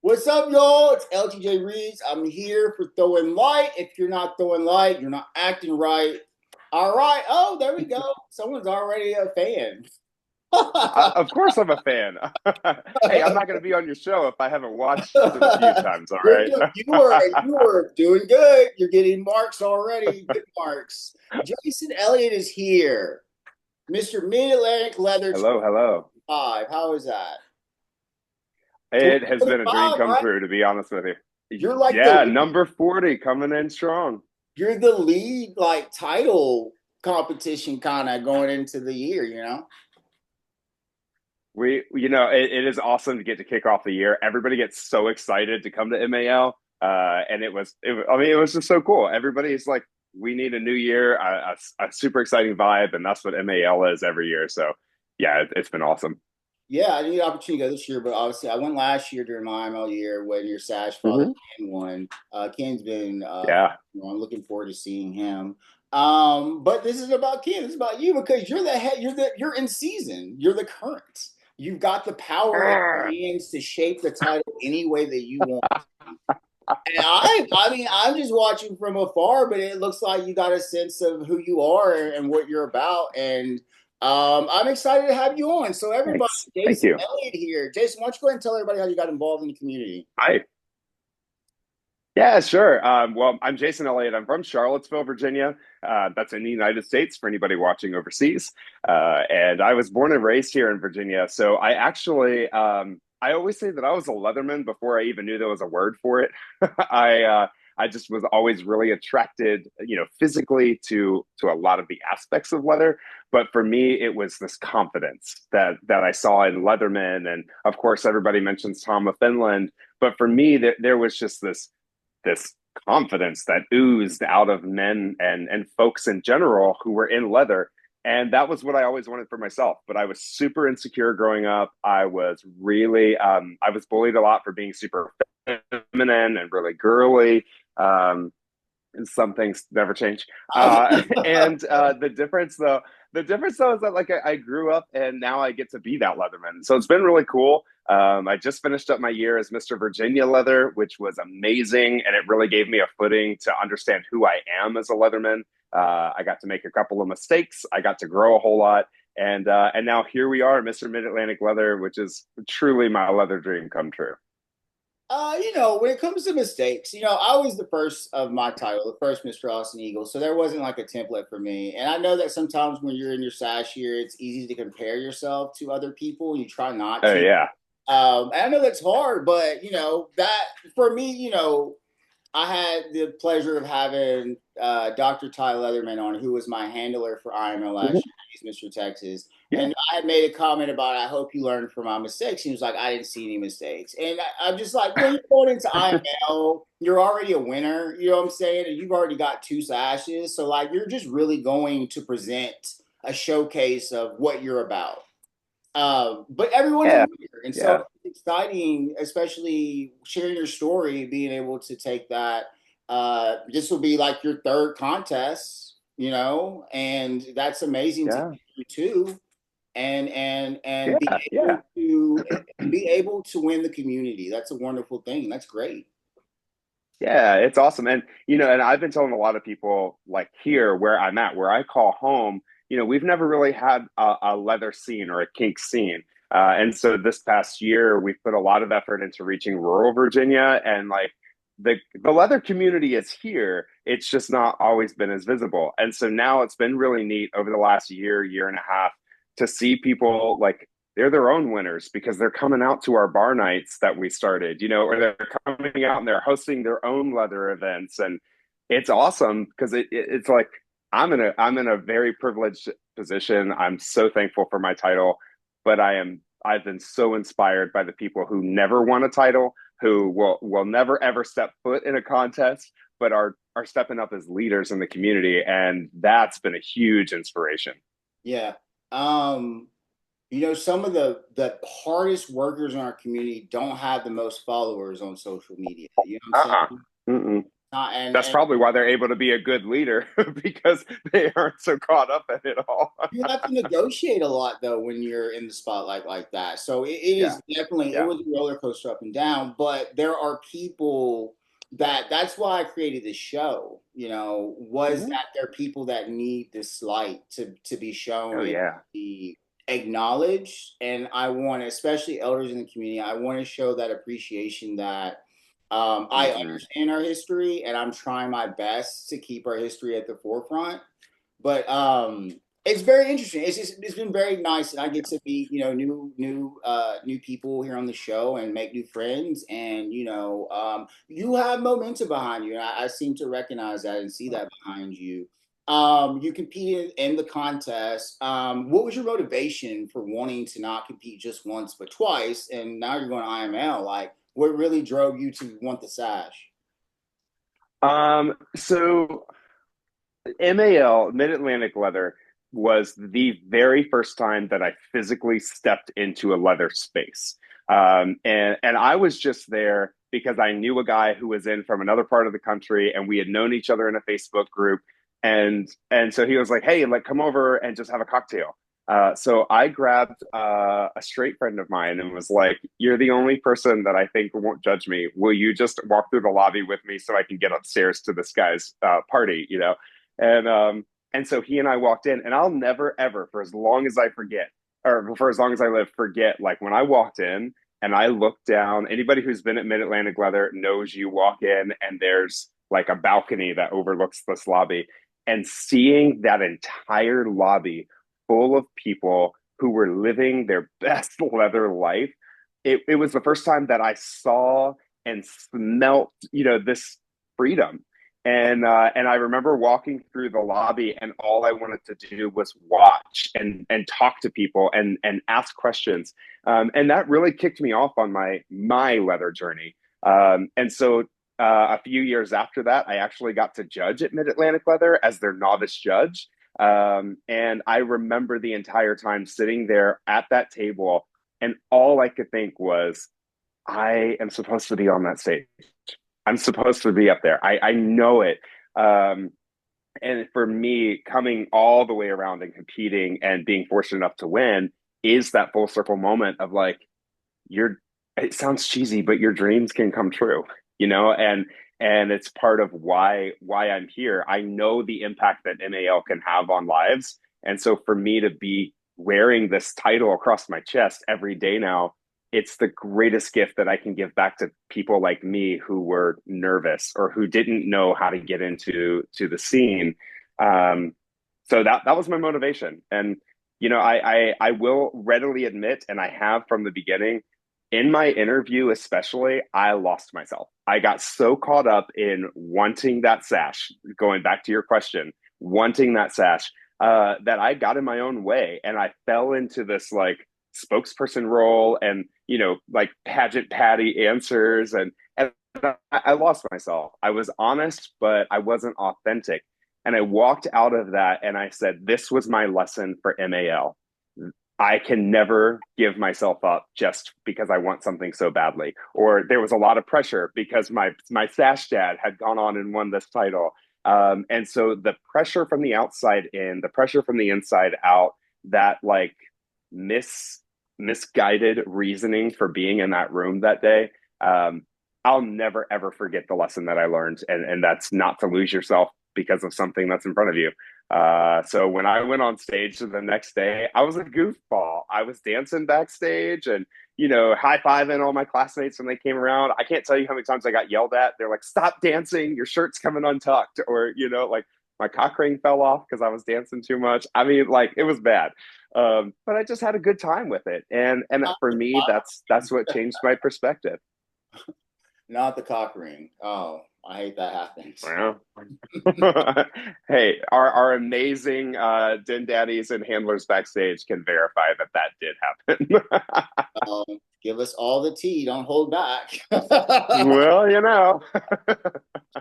What's up, y'all? It's LTJ Reeds. I'm here for throwing light. If you're not throwing light, you're not acting right. All right. Oh, there we go. Someone's already a fan. Of course, I'm a fan. Hey, I'm not going to be on your show if I haven't watched it a few times. All You're right. doing, you were doing good. You're getting marks already. Good marks. Jason Elliott is here. Mr. Mid-Atlantic Leather Hello, hello. 25. How is that? It has been a dream 2025, come right? true, to be honest with you. You're like the Yeah, number 40 coming in strong. you're the lead like title competition kind of going into the year, you know? It is awesome to get to kick off the year. Everybody gets so excited to come to MAL, and I mean, it was just so cool. Everybody's like, we need a new year, a super exciting vibe, and that's what MAL is every year. So, yeah, it's been awesome. Yeah, I didn't get the opportunity to go this year, but obviously I went last year during my IML year when your Sash father Hmm. Ken won. Ken's been Yeah. I'm looking forward to seeing him. But this is about Ken. This is about you because you're the head. You're in season. You're the current. You've got the power in your hands to shape the title any way that you want. And I mean, I'm just watching from afar, but it looks like you got a sense of who you are and what you're about. And I'm excited to have you on. So, everybody, Thanks. Thank Jason you. Elliott here. Jason, why don't you go ahead and tell everybody how you got involved in the community? Hi. Yeah, sure. Well, I'm Jason Elliott. I'm from Charlottesville, Virginia. That's in the United States for anybody watching overseas. And I was born and raised here in Virginia. So I always say that I was a Leatherman before I even knew there was a word for it. I just was always really attracted, physically to a lot of the aspects of leather. But for me, it was this confidence that I saw in Leatherman, and of course, everybody mentions Tom of Finland. But for me, there was just this confidence that oozed out of men and folks in general who were in leather. And that was what I always wanted for myself. But I was super insecure growing up. I was bullied a lot for being super feminine and really girly. And some things never change. The difference though is that like I grew up and now I get to be that Leatherman. So it's been really cool. I just finished up my year as Mr. Virginia Leather, which was amazing, and it really gave me a footing to understand who I am as a Leatherman. I got to make a couple of mistakes. I got to grow a whole lot, and now here we are, Mr. Mid Atlantic Leather, which is truly my leather dream come true. When it comes to mistakes, I was the first of my title, the first Mr. Austin Eagle. So there wasn't like a template for me. And I know that sometimes when you're in your sash year, it's easy to compare yourself to other people and you try not Oh to. yeah, And I know that's hard, but that for me, I had the pleasure of having Dr. Ty Leatherman on, who was my handler for IML last year. He's Mr. Texas. yeah, And I had made a comment about, I hope you learned from my mistakes. He was like, I didn't see any mistakes. And I'm just like, you're going into IML, you're already a winner. You know what I'm saying? And you've already got two sashes. So, like, you're just really going to present a showcase of what you're about. But everyone's a yeah, leader, and so yeah. it's exciting, especially sharing your story, being able to take that. This will be like your third contest, and that's amazing to Yeah. you too, and Yeah, yeah, be able to win the community. That's a wonderful thing. That's great. yeah. It's awesome, and I've been telling a lot of people like here where I'm at, where I call home. We've never really had a leather scene or a kink scene, and so this past year we've put a lot of effort into reaching rural Virginia, and like the leather community is here. It's just not always been as visible, and so now it's been really neat over the last year and a half to see people like they're their own winners because they're coming out to our bar nights that we started, or they're coming out and they're hosting their own leather events. And it's awesome because it's like I'm in a very privileged position. I'm so thankful for my title, but I've been so inspired by the people who never won a title, who will never ever step foot in a contest, but are stepping up as leaders in the community. And that's been a huge inspiration. Yeah. Some of the hardest workers in our community don't have the most followers on social media. You know what I'm Uh-uh. saying? Mm-mm. not, That's and probably why they're able to be a good leader because they aren't so caught up in it all. you have to negotiate a lot though when you're in the spotlight like that. So it Yeah. is definitely, it Yeah. was a roller coaster up and down. But there are people that's why I created this show. Was Hmm. that there are people that need this light to be Oh shown and yeah. be acknowledged, and I want, especially elders in the community, I want to show that appreciation that. I Hmm. understand our history, and I'm trying my best to keep our history at the forefront. But it's very interesting. It's been very nice, and I get to meet new people here on the show and make new friends. And you have momentum behind you, and I seem to recognize that and see that behind you. You competed in the contest. What was your motivation for wanting to not compete just once but twice, and now you're going to IML? Like, what really drove you to want the sash? So MAL, Mid Atlantic Leather, was the very first time that I physically stepped into a leather space. And I was just there because I knew a guy who was in from another part of the country, and we had known each other in a Facebook group. And so he was like, "Hey, like, come over and just have a cocktail." So I grabbed a straight friend of mine and was like, "You're the only person that I think won't judge me. Will you just walk through the lobby with me so I can get upstairs to this guy's party?" And and so he and I walked in, and I'll never ever, for as long as I forget, or for as long as I live, forget, like, when I walked in and I looked down. Anybody who's been at Mid Atlantic Leather knows you walk in and there's like a balcony that overlooks this lobby, and seeing that entire lobby full of people who were living their best leather life. It was the first time that I saw and smelt, this freedom. And I remember walking through the lobby, and all I wanted to do was watch and talk to people and ask questions. And that really kicked me off on my leather journey. And so a few years after that, I actually got to judge at Mid Atlantic Leather as their novice judge. And I remember the entire time sitting there at that table, and all I could think was, I am supposed to be on that stage. I'm supposed to be up there. I know it. Um, and for me, coming all the way around and competing and being fortunate enough to win is that full circle moment of like, your it sounds cheesy, but your dreams can come true, and it's part of why I'm here. I know the impact that MAL can have on lives. And so for me to be wearing this title across my chest every day now, it's the greatest gift that I can give back to people like me who were nervous or who didn't know how to get into the scene. Um, so that was my motivation. And I will readily admit, and I have from the beginning, in my interview especially, I lost myself. I got so caught up in wanting that sash, going back to your question, wanting that sash, that I got in my own way, and I fell into this like spokesperson role, and like pageant patty answers, and I lost myself. I was honest, but I wasn't authentic. And I walked out of that and I said, this was my lesson for MAL. I can never give myself up just because I want something so badly. Or there was a lot of pressure because my Sash dad had gone on and won this title. And so the pressure from the outside in, the pressure from the inside out, that like misguided reasoning for being in that room that day. I'll never ever forget the lesson that I learned, and that's not to lose yourself because of something that's in front of you. So when I went on stage the next day, I was a goofball. I was dancing backstage and, high fiving all my classmates when they came around. I can't tell you how many times I got yelled at. They're like, "Stop dancing, your shirt's coming untucked," or, like my cock ring fell off because I was dancing too much. I mean, like, it was bad. But I just had a good time with it. And for me, that's what changed my perspective. Not the cock ring. Oh, I hate that happens. Well, hey, our amazing din daddies and handlers backstage can verify that did happen. Give us all the tea. Don't hold back. Well,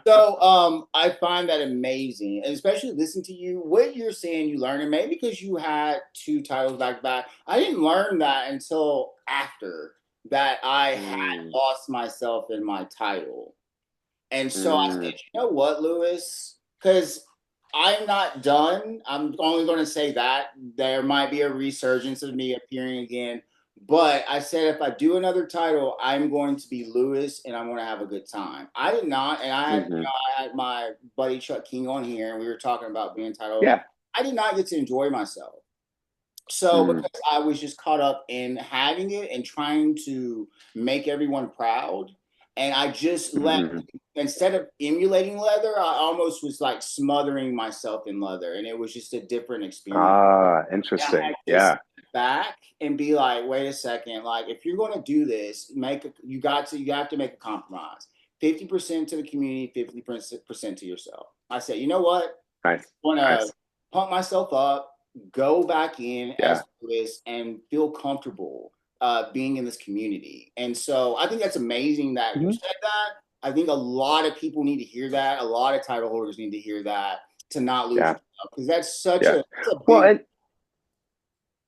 So I find that amazing, and especially listen to you. What you're saying, you learn, and maybe because you had two titles back to back. I didn't learn that until after that I had Mm, lost myself in my title. And so I Mm, said, you know what, Lewis? Because I'm not done. I'm only going to say that there might be a resurgence of me appearing again. But I said, if I do another title, I'm going to be Lewis and I'm going to have a good time. I did not. And hmm I had my buddy Chuck King on here and we were talking about being title. Yeah. I did not get to enjoy myself. So Mm, because I was just caught up in having it and trying to make everyone proud, and I just let hmm instead of emulating leather, I almost was like smothering myself in leather, and it was just a different experience. Ah, I interesting. had to Yeah. step back and be like, wait a second, like if you're going to do this, you have to make a compromise. 50% to the community, 50% to yourself. I said, you know what? Nice. I want to Nice. pump myself up, go back in as Yeah. this, and feel comfortable being in this community. And so I think that's amazing that you Mhm. said that. I think a lot of people need to hear that. A lot of title holders need to hear that to not lose Yeah. yourself because Yeah. that's a Well, big. and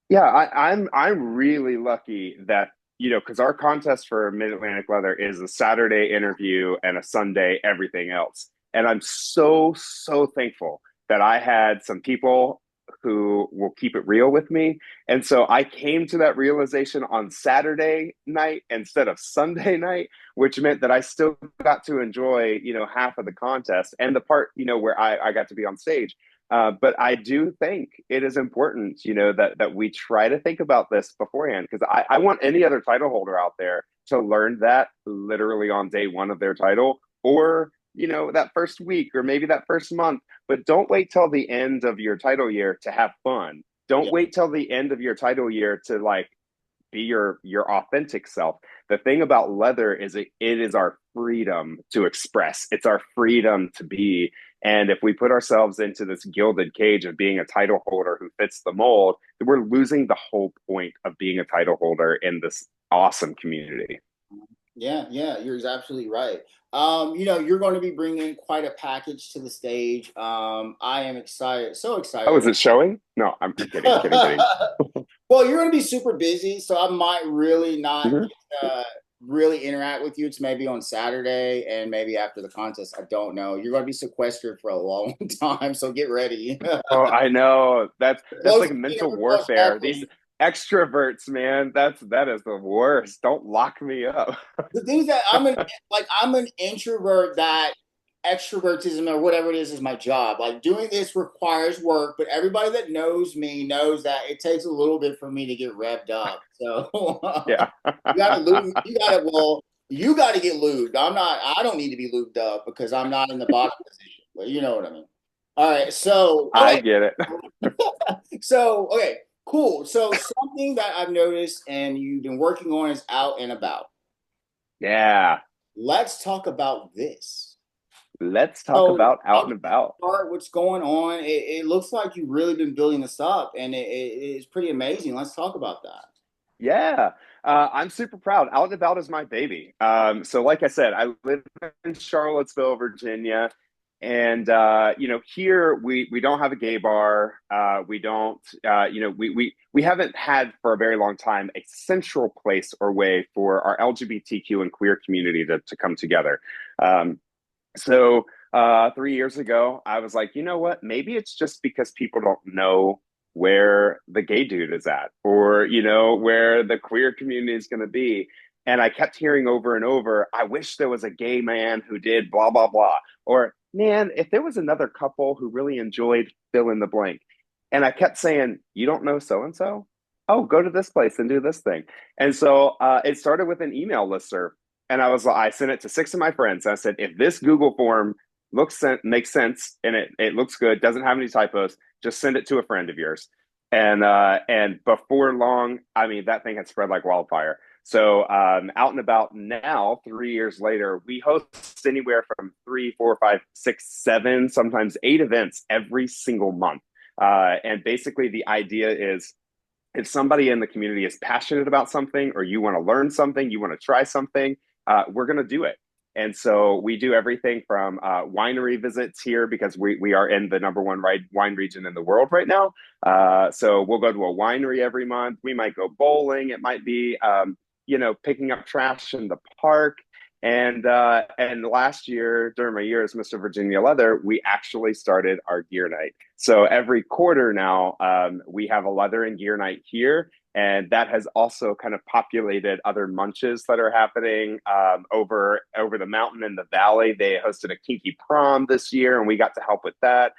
yeah, I'm really lucky that, because our contest for Mid Atlantic Leather is a Saturday interview and a Sunday everything else. And I'm so, so thankful that I had some people who will keep it real with me. And so I came to that realization on Saturday night instead of Sunday night, which meant that I still got to enjoy, half of the contest and the part, where I got to be on stage. But I do think it is important, that we try to think about this beforehand because I want any other title holder out there to learn that literally on day one of their title or, that first week or maybe that first month. But don't wait till the end of your title year to have fun. Don't Yeah, wait till the end of your title year to like be your authentic self. The thing about leather is it is our freedom to express. It's our freedom to be. And if we put ourselves into this gilded cage of being a title holder who fits the mold, we're losing the whole point of being a title holder in this awesome community. yeah, you're absolutely right. You're going to be bringing quite a package to the stage. I am excited, so Oh, excited. is it showing? No, I'm kidding, kidding, kidding. Well, you're going to be super busy, so I might really not Mhm. really interact with you. It's maybe on Saturday and maybe after the contest. I don't know. You're going to be sequestered for a long time, so get ready. Oh, I know. That's Close like mental close warfare. These captioning. extroverts, man, that is the worst. Don't lock me up. The things that I'm an introvert that extrovertism or whatever it is my job. Like doing this requires work, but everybody that knows me knows that it takes a little bit for me to get revved up. So Yeah. you gotta lube. You gotta get lubed. I don't need to be lubed up because I'm not in the bottom position. But you know what I mean. All right. So I okay. get it. So okay. Cool. So something that I've noticed and you've been working on is out and about. Yeah. Let's talk about this. Let's talk So about out I'll and just about. start what's going on. It looks like you've really been building this up, and it's pretty amazing. Let's talk about that. Yeah. I'm super proud. Out and about is my baby. So like I said, I live in Charlottesville, Virginia. And here we don't have a gay bar. We don't we haven't had for a very long time a central place or way for our LGBTQ and queer community to come together. Um, so 3 years ago, I was like, you know what? Maybe it's just because people don't know where the gay dude is at, or where the queer community is going to be. And I kept hearing over and over, I wish there was a gay man who did blah blah blah, or man, if there was another couple who really enjoyed fill in the blank. And I kept saying, you don't know so and so? Oh, go to this place and do this thing. And so it started with an email listserv, and I sent it to six of my friends. I said, if this Google form makes sense and it looks good, doesn't have any typos, just send it to a friend of yours. And before long, I mean, that thing had spread like wildfire. So out and about now, 3 years later, we host anywhere from three, four, five, six, seven, sometimes eight events every single month. And basically, the idea is if somebody in the community is passionate about something or you want to learn something, you want to try something, we're going to do it. And so we do everything from winery visits here because we are in the number one wine region in the world right now. So we'll go to a winery every month. We might go bowling. It might be, picking up trash in the park. And last year, during my year as Mr. Virginia Leather, we actually started our gear night. So every quarter now, we have a leather and gear night here, and that has also kind of populated other munches that are happening over the mountain in the valley. They hosted a kinky prom this year, and we got to help with that.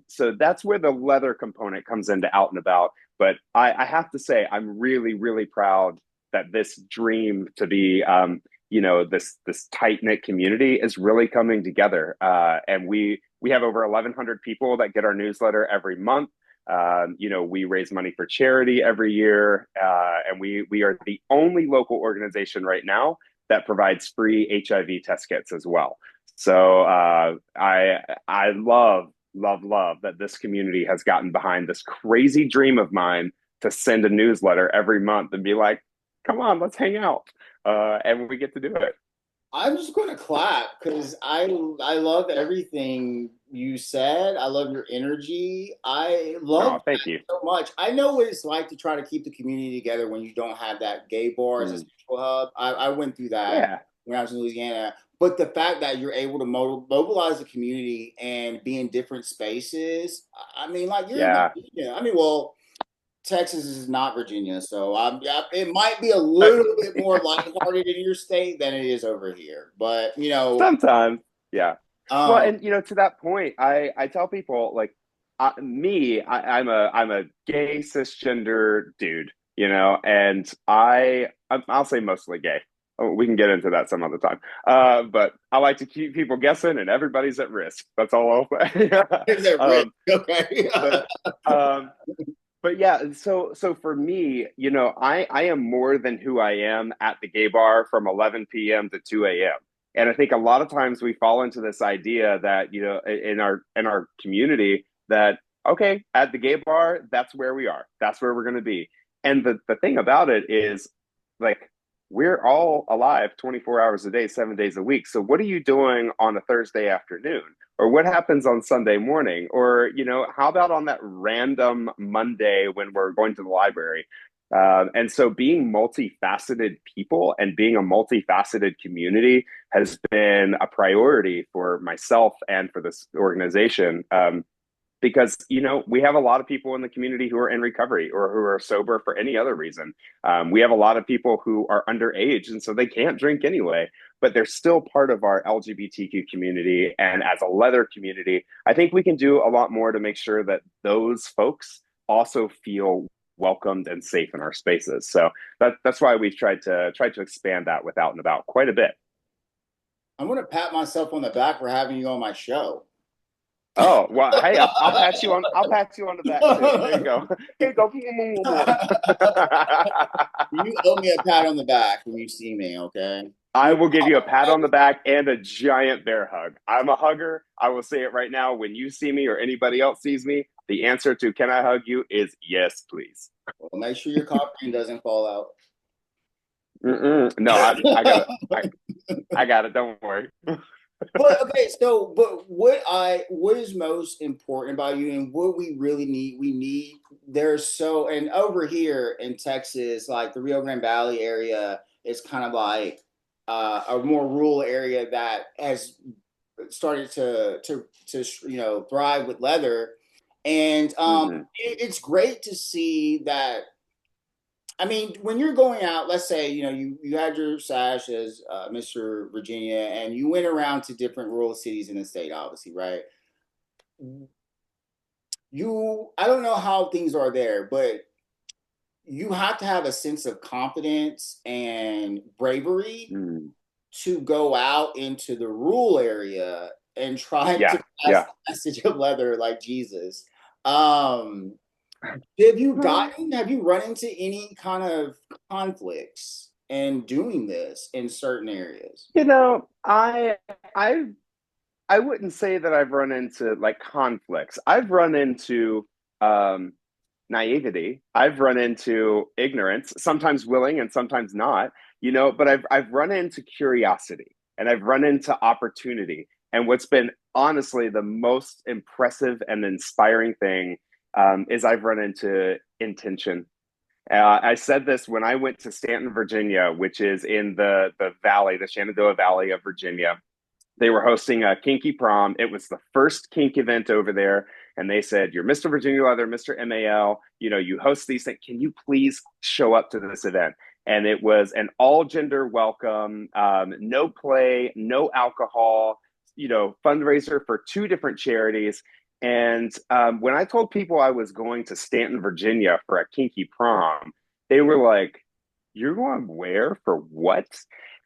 So that's where the leather component comes into out and about. But I have to say, I'm really, really proud that this dream to be this tight knit community is really coming together. And we have over 1,100 people that get our newsletter every month. We raise money for charity every year, and we are the only local organization right now that provides free HIV test kits as well. So I love that this community has gotten behind this crazy dream of mine to send a newsletter every month and be like, come on, let's hang out. And we get to do it. I'm just going to clap because I love everything you said. I love your energy. I love Oh, thank that you. so much. I know what it's like to try to keep the community together when you don't have that gay bar as a Mm, central hub. I went through that yeah, when I was in Louisiana. But the fact that you're able to mobilize the community and be in different spaces, I mean, like you're in yeah. Virginia. I mean, well, Texas is not Virginia, so it might be a little bit more lighthearted in your state than it is over here. But Sometimes, yeah. Well, um, and to that point, I tell people like I'm a gay cisgender dude, and I'll say mostly gay. Oh, we can get into that some other time. But I like to keep people guessing, and everybody's at risk. That's all I'll say. is that rich? um, Okay. but um, but yeah, so for me, I am more than who I am at the gay bar from 11 p.m. to 2 a.m. And I think a lot of times we fall into this idea that, in our community that, okay, at the gay bar, that's where we are. That's where we're going to be. And the thing about it is like we're all alive 24 hours a day, 7 days a week. So what are you doing on a Thursday afternoon? Or what happens on Sunday morning? Or, how about on that random Monday when we're going to the library? And so being multifaceted people and being a multifaceted community has been a priority for myself and for this organization. Because we have a lot of people in the community who are in recovery or who are sober for any other reason. We have a lot of people who are underage and so they can't drink anyway, but they're still part of our LGBTQ community. And as a leather community, I think we can do a lot more to make sure that those folks also feel welcomed and safe in our spaces. So that's why we've tried to expand that with Out and About quite a bit. I'm gonna pat myself on the back for having you on my show. Oh well, hey, I'll pat you on. I'll pat you on the back too. There you go. Here you go. You owe me a pat on the back when you see me, okay? I You will give you a pat on the back and a giant bear hug. I'm a hugger. I will say it right now. When you see me or anybody else sees me, the answer to "Can I hug you?" is yes, please. well, make sure your coffee doesn't fall out. No, I got it. I got it. Don't worry. But okay, so what is most important about you and what we really need, there's so and over here in Texas, like the Rio Grande Valley area is kind of like a more rural area that has started to thrive with leather. And Hmm. it's great to see that. I mean, when you're going out, let's say you had your sash as Mr. Virginia, and you went around to different rural cities in the state, obviously, right? I don't know how things are there, but you have to have a sense of confidence and bravery Mm. to go out into the rural area and try to Yeah, pass yeah. the message of leather like Jesus. Um, have you run into any kind of conflicts in doing this in certain areas? You know, I I wouldn't say that I've run into like conflicts. I've run into um, naivety. I've run into ignorance, sometimes willing and sometimes not. But I've run into curiosity and I've run into opportunity. And what's been honestly the most impressive and inspiring thing is I've run into intention I said this when I went to Stanton, Virginia, which is in the valley, the Shenandoah Valley of Virginia. They were hosting a kinky prom. It was the first kink event over there. And they said, "You're Mr. Virginia Leather, Mr. MAL. You know, you host these things. Can you please show up to this event?" And it was an all gender welcome, no play, no alcohol, fundraiser for two different charities. And when I told people I was going to Stanton, Virginia for a kinky prom, they were like, "You're going where for what?"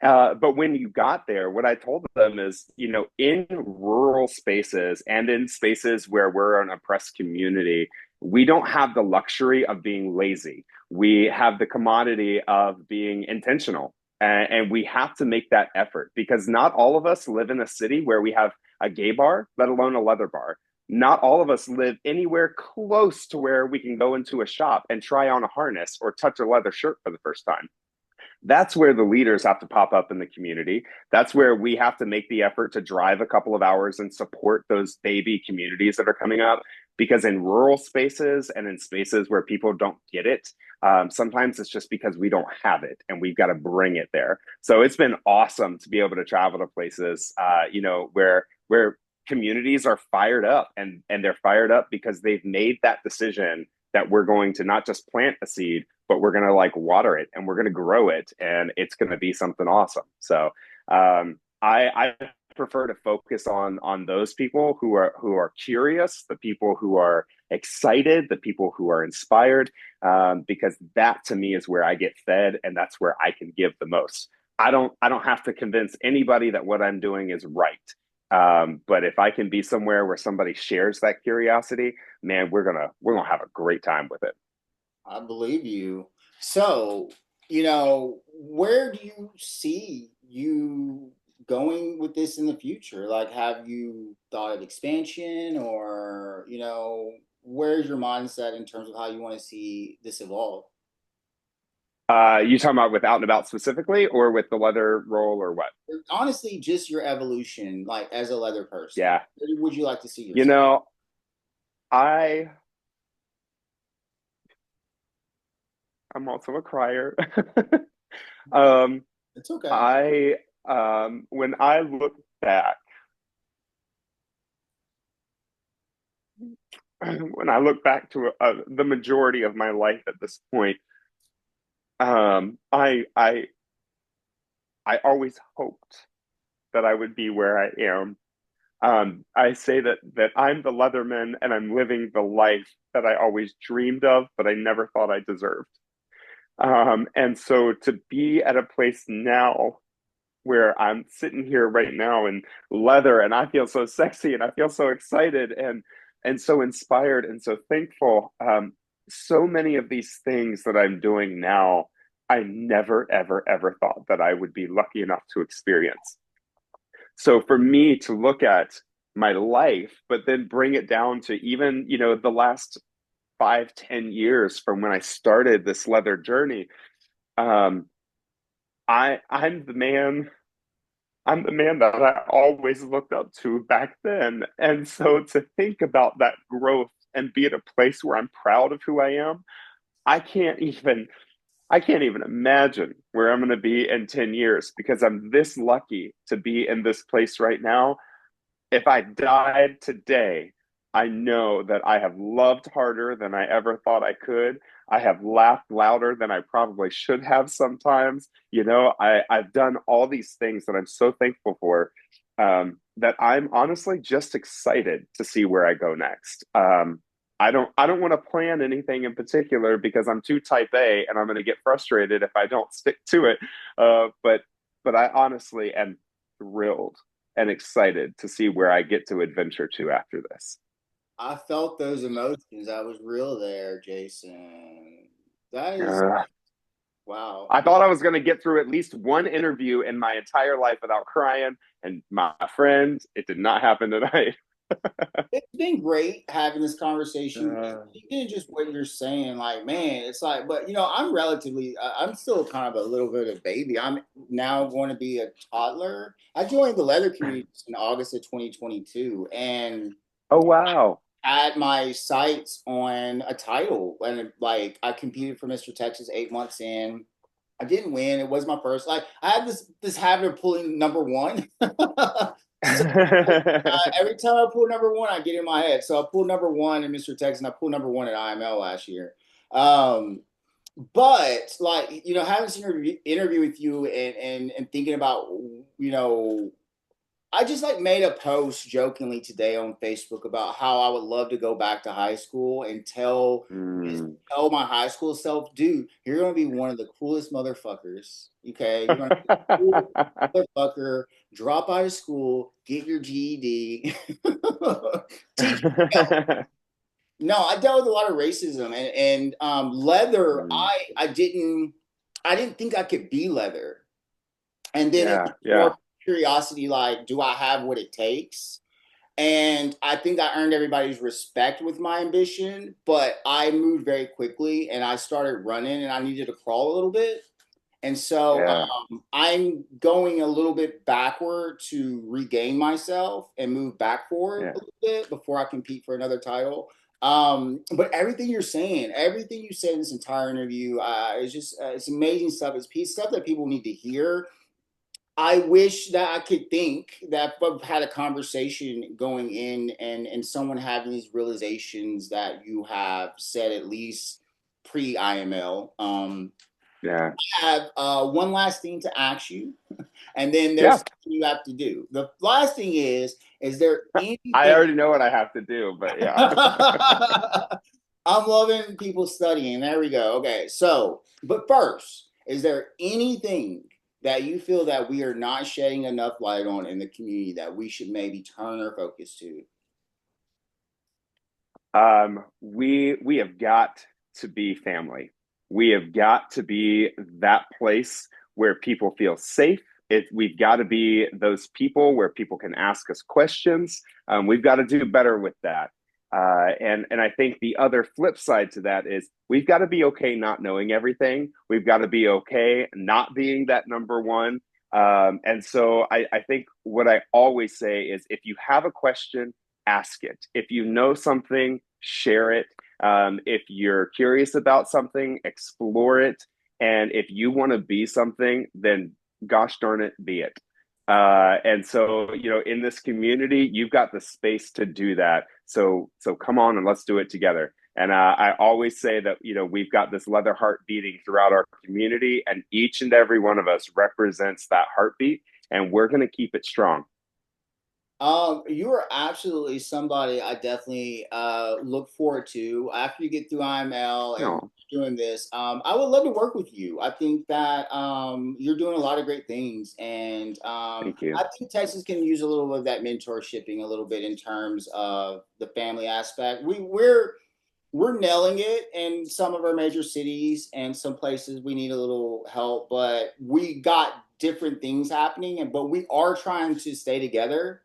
But when you got there, what I told them is, in rural spaces and in spaces where we're an oppressed community, we don't have the luxury of being lazy. We have the commodity of being intentional. And we have to make that effort because not all of us live in a city where we have a gay bar, let alone a leather bar. Not all of us live anywhere close to where we can go into a shop and try on a harness or touch a leather shirt for the first time. That's where the leaders have to pop up in the community. That's where we have to make the effort to drive a couple of hours and support those baby communities that are coming up. Because in rural spaces and in spaces where people don't get it, sometimes it's just because we don't have it and we've got to bring it there. So it's been awesome to be able to travel to places, where communities are fired up and they're fired up because they've made that decision that we're going to not just plant a seed, but we're going to like water it and we're going to grow it and it's going to be something awesome. So I prefer to focus on those people who are curious, the people who are excited, the people who are inspired, because that to me is where I get fed and that's where I can give the most. I don't have to convince anybody that what I'm doing is right. But if I can be somewhere where somebody shares that curiosity, man, we're gonna have a great time with it. I believe you. So, where do you see you going with this in the future? Like, have you thought of expansion or, where's your mindset in terms of how you want to see this evolve? You talking about with out and about specifically, or with the leather roll, or what? Honestly, just your evolution, like as a leather person. Yeah, Where would you like to see you yourself? know, I I'm also a crier. um, It's okay. I when I look back, when I look back to the majority of my life at this point, I always hoped that I would be where I am. I say that I'm the Leatherman and I'm living the life that I always dreamed of, but I never thought I deserved. And so to be at a place now where I'm sitting here right now in leather and I feel so sexy and I feel so excited and so inspired and so thankful. So many of these things that I'm doing now, I never, ever, ever thought that I would be lucky enough to experience. So for me to look at my life, but then bring it down to even, the last 5, 10 years from when I started this leather journey, um, I'm the man. I'm the man that I always looked up to back then. And so to think about that growth and be at a place where I'm proud of who I am, I can't even I can't even imagine where I'm going to be in 10 years because I'm this lucky to be in this place right now. If I died today, I know that I have loved harder than I ever thought I could. I have laughed louder than I probably should have sometimes. I've done all these things that I'm so thankful for, that I'm honestly just excited to see where I go next. I don't want to plan anything in particular because I'm too type A and I'm going to get frustrated if I don't stick to it. But I honestly am thrilled and excited to see where I get to adventure to after this. I felt those emotions. I was real there, Jason. That is Uh, wow. I thought I was going to get through at least one interview in my entire life without crying, and my friend, it did not happen tonight. It's been great having this conversation. Uh, Even just what you're saying, like, man, it's like, but I'm relatively, I'm still kind of a little bit of baby. I'm now going to be a toddler. I joined the leather community in August of 2022, and oh wow! had my sights on a title, and like I competed for Mr. Texas 8 months in. I didn't win. It was my first. Like I had this habit of pulling number one. So every time I pull number one, I get in my head. So I pulled number one in Mr. Texas, and I pulled number one at IML last year. Um, but like having this interview with you and thinking about I just like made a post jokingly today on Facebook about how I would love to go back to high school and Mm. tell my high school self, dude, you're gonna be one of the coolest motherfuckers. Okay, you're gonna be a cool motherfucker. Drop out of school, get your GED, teach yourself. No, I dealt with a lot of racism and leather. Mm. I didn't think I could be leather, and then it Yeah, was more yeah, curiosity, like, do I have what it takes? And I think I earned everybody's respect with my ambition, but I moved very quickly and I started running and I needed to crawl a little bit. And so yeah, I'm going a little bit backward to regain myself and move back forward yeah, a little bit before I compete for another title. But everything you said in this entire interview, is just it's amazing stuff. It's stuff that people need to hear. I wish that I could think that I've had a conversation going in and someone having these realizations that you have said at least pre IML. yeah, I have one last thing to ask you, and then there's yeah. something you have to do. The last thing is there I anything? already know what I have to do, but yeah. I'm loving people studying. There we go. Okay, so but first, is there anything that you feel that we are not shedding enough light on in the community that we should maybe turn our focus to? We have got to be family. We have got to be that place where people feel safe. We've got to be those people where people can ask us questions. We've got to do better with that. And I think the other flip side to that is we've got to be okay not knowing everything. We've got to be okay not being that number one. And so I think what I always say is if you have a question, ask it. If you know something, share it. If you're curious about something, explore it. And if you want to be something, then gosh darn it, be it. And so, in this community, you've got the space to do that. So come on and let's do it together. And I always say that, we've got this leather heart beating throughout our community, and each and every one of us represents that heartbeat, and we're going to keep it strong. You are absolutely somebody I definitely look forward to after you get through IML and No, doing this. I would love to work with you. I think that you're doing a lot of great things, and thank you. I think Texas can use a little bit of that mentorshipping a little bit in terms of the family aspect. We're nailing it in some of our major cities, and some places we need a little help, but we got different things happening, and but we are trying to stay together.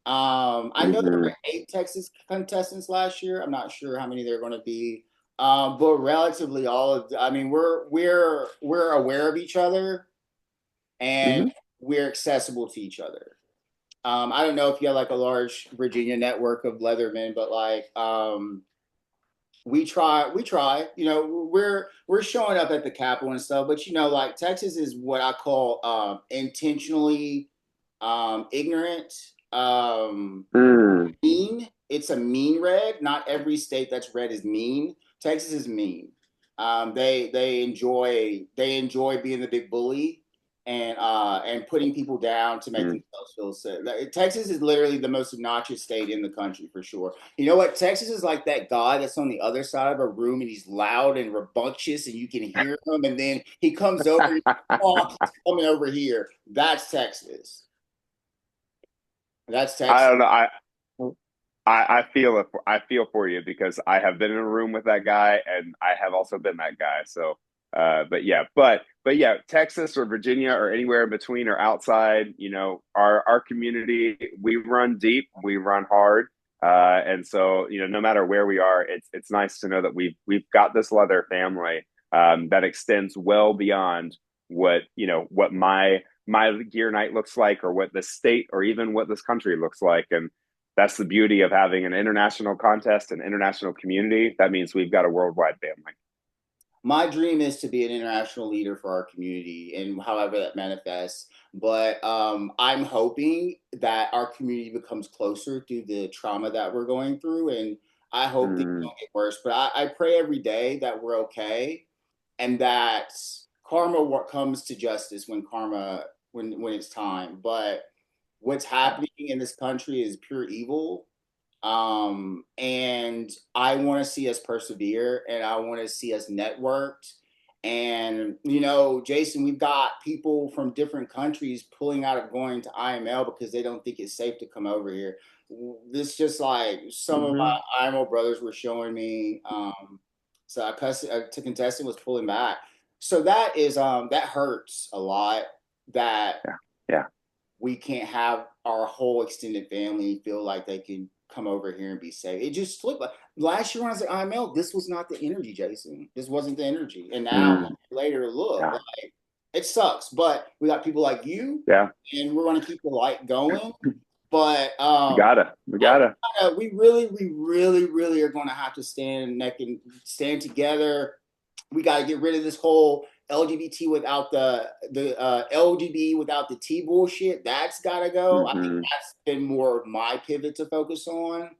I know there Mm-hmm. were 8 Texas contestants last year. I'm not sure how many there are going to be, but relatively all of. I mean, we're aware of each other and Mm-hmm. we're accessible to each other. I don't know if you have like a large Virginia network of Leathermen, but like we try. We're showing up at the Capitol and stuff, but like Texas is what I call intentionally ignorant. Mm. Mean. It's a mean red. Not every state that's red is mean. Texas is mean. They enjoy being the big bully and putting people down to make Mm. themselves feel sick. Like, Texas is literally the most obnoxious state in the country for sure. You know what? Texas is like that guy that's on the other side of a room and he's loud and rambunctious and you can hear him, and then he comes over and oh, he's coming over here. That's Texas. That's I Texas. don't know. I feel it. I feel for you because I have been in a room with that guy, and I have also been that guy. So, but yeah, Texas or Virginia or anywhere in between or outside, our community, we run deep, we run hard, and so no matter where we are, it's nice to know that we've got this leather family that extends well beyond what my gear night looks like or what the state or even what this country looks like, and that's the beauty of having an international contest, an international community. That means we've got a worldwide family. My dream is to be an international leader for our community and however that manifests. But I'm hoping that our community becomes closer through the trauma that we're going through. And I hope things Mm, don't get worse. But I pray every day that we're okay and that karma comes to justice when when it's time. But what's yeah. happening in this country is pure evil, and I want to see us persevere and I want to see us networked. And, Jason, we've got people from different countries pulling out of going to IML because they don't think it's safe to come over here. This just like some of Hmm. my IMO brothers were showing me. So a contestant was pulling back. So that hurts a lot that Yeah. Yeah. we can't have our whole extended family feel like they can come over here and be safe. It just flipped. Like last year when I was at IML, this was not the energy, Jason. This wasn't the energy. And now Mm, later, look, yeah. like it sucks. But we got people like you, Yeah. and we're going to keep the light going. But We gotta. We gotta. we really, really are going to have to stand together. We got to get rid of this whole LGBT without the LGBT without the T bullshit. That's got to go. I think Hmm. that's been more of my pivot to focus on,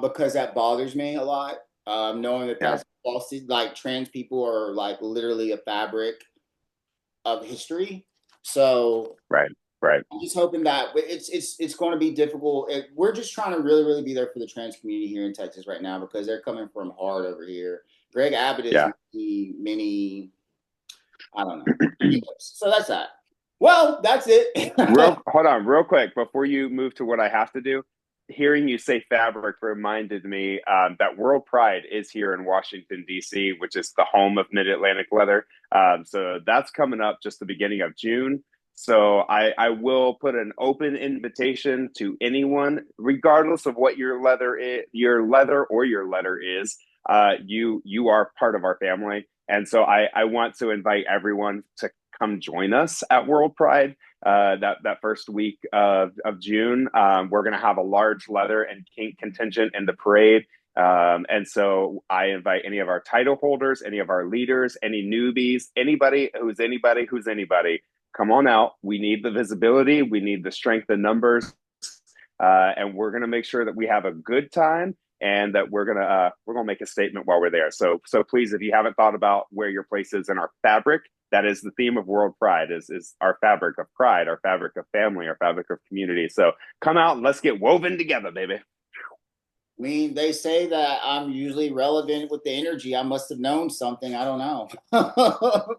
because that bothers me a lot. Knowing that Yeah. that's false, like trans people are like literally a fabric of history. So Right. Right. I'm just hoping that it's going to be difficult. We're just trying to really, really be there for the trans community here in Texas right now because they're coming from hard over here. Greg Abbott is Yeah. many, I don't know. Anyways, so that's that. Well, that's it. Hold on, real quick before you move to what I have to do. Hearing you say fabric reminded me that World Pride is here in Washington D.C., which is the home of Mid Atlantic Leather. So that's coming up just the beginning of June. So I will put an open invitation to anyone, regardless of what your leather or your letter is. You are part of our family, and so I want to invite everyone to come join us at World Pride that first week of June. We're going to have a large leather and kink contingent in the parade. And so I invite any of our title holders, any of our leaders, any newbies, anybody who's anybody, come on out. We need the visibility. We need the strength in numbers. And we're going to make sure that we have a good time and that we're gonna make a statement while we're there. So please, if you haven't thought about where your place is in our fabric, that is the theme of World Pride is our fabric of pride, our fabric of family, our fabric of community. So come out and let's get woven together, baby. I mean, they say that I'm usually relevant with the energy. I must have known something. I don't know.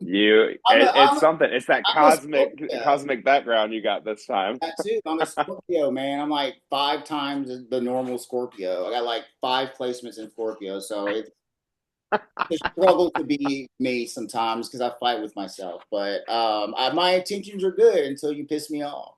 It's something. It's that I'm a Scorpio. cosmic background you got this time. That too. I'm a Scorpio, man. I'm like 5 times the normal Scorpio. I got like 5 placements in Scorpio, so it's a struggle to be me sometimes because I fight with myself. But my intentions are good until you piss me off.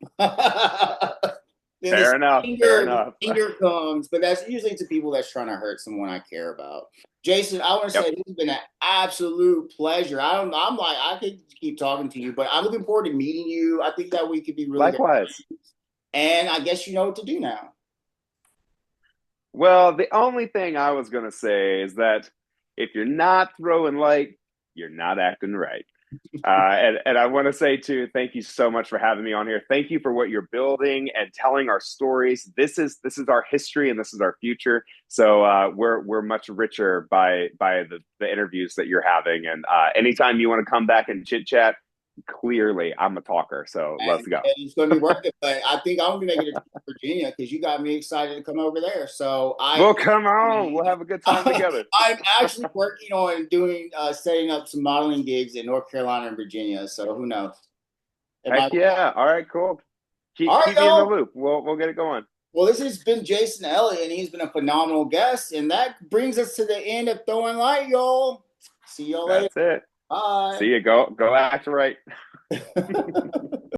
Then Fair enough. Fair the enough. anger comes, but that's usually to people that's trying to hurt someone I care about. Jason, I want to say Yep. this has been an absolute pleasure. I'm like I could keep talking to you, but I'm looking forward to meeting you. I think that we could be really good, Likewise. and I guess you know what to do now. Well, the only thing I was gonna say is that if you're not throwing light, you're not acting right. And I want to say too, thank you so much for having me on here. Thank you for what you're building and telling our stories. This is our history and this is our future. So we're much richer by the interviews that you're having. And anytime you want to come back and chit chat, clearly I'm a talker. So let's And go. it's going to be worth it. But I think I'm going to make it to Virginia because you got me excited to come over there. So Well, come on, we'll have a good time together. I'm actually working on doing setting up some modeling gigs in North Carolina and Virginia. So who knows? It Heck might. yeah! All right, cool. All Keep right, keep me in the y'all. loop. We'll get it going. Well, this has been Jason Elliott, and he's been a phenomenal guest. And that brings us to the end of Throwing Light, y'all. See y'all later. That's it. See Bye. you. Go act right.